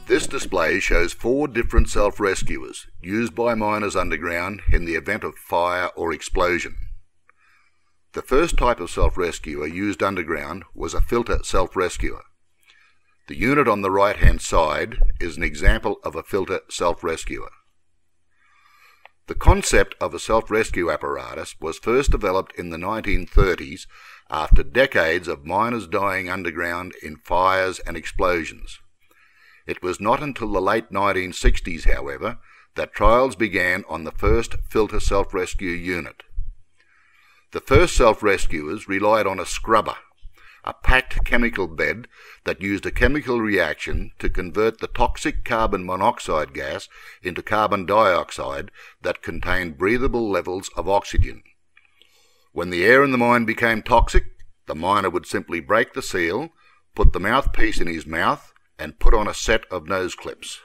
This display shows 4 different self-rescuers used by miners underground in the event of fire or explosion. The first type of self-rescuer used underground was a filter self-rescuer. The unit on the right-hand side is an example of a filter self-rescuer. The concept of a self-rescue apparatus was first developed in the 1930s after decades of miners dying underground in fires and explosions. It was not until the late 1960s, however, that trials began on the first filter self-rescue unit. The first self-rescuers relied on a scrubber, a packed chemical bed that used a chemical reaction to convert the toxic carbon monoxide gas into carbon dioxide that contained breathable levels of oxygen. When the air in the mine became toxic, the miner would simply break the seal, put the mouthpiece in his mouth, and put on a set of nose clips.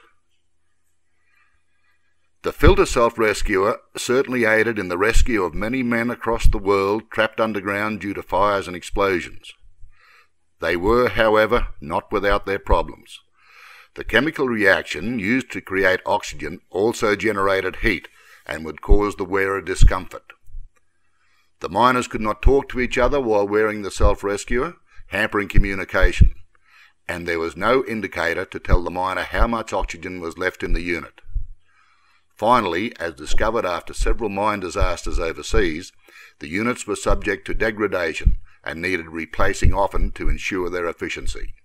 The filter self-rescuer certainly aided in the rescue of many men across the world trapped underground due to fires and explosions. They were, however, not without their problems. The chemical reaction used to create oxygen also generated heat and would cause the wearer discomfort. The miners could not talk to each other while wearing the self-rescuer, hampering communication, and there was no indicator to tell the miner how much oxygen was left in the unit. Finally, as discovered after several mine disasters overseas, the units were subject to degradation and needed replacing often to ensure their efficiency.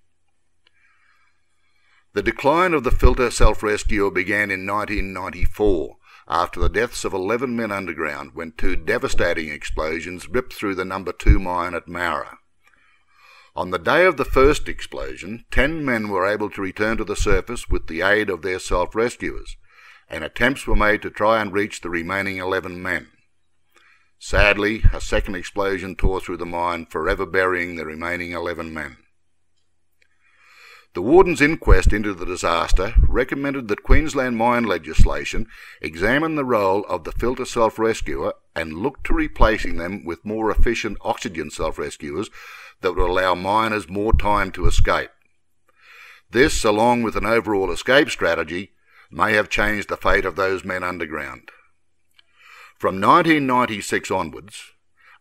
The decline of the filter self-rescuer began in 1994 after the deaths of 11 men underground when 2 devastating explosions ripped through the No. 2 mine at Mara. On the day of the first explosion, 10 men were able to return to the surface with the aid of their self-rescuers, and attempts were made to try and reach the remaining 11 men. Sadly, a second explosion tore through the mine, forever burying the remaining 11 men. The Warden's inquest into the disaster recommended that Queensland mine legislation examine the role of the filter self-rescuer and look to replacing them with more efficient oxygen self-rescuers that would allow miners more time to escape. This, along with an overall escape strategy, may have changed the fate of those men underground. From 1996 onwards,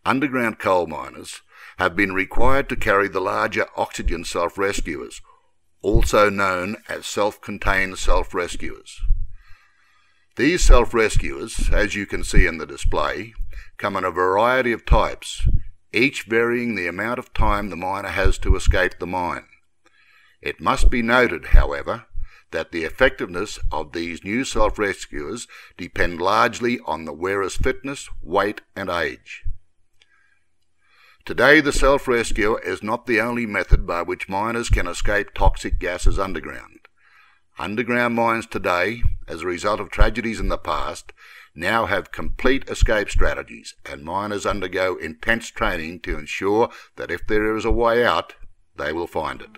underground coal miners have been required to carry the larger oxygen self-rescuers, also known as self-contained self-rescuers. These self-rescuers, as you can see in the display, come in a variety of types, each varying the amount of time the miner has to escape the mine. It must be noted, however, that the effectiveness of these new self-rescuers depend largely on the wearer's fitness, weight and age. Today, the self-rescuer is not the only method by which miners can escape toxic gases underground. Underground mines today, as a result of tragedies in the past, now have complete escape strategies, and miners undergo intense training to ensure that if there is a way out, they will find it.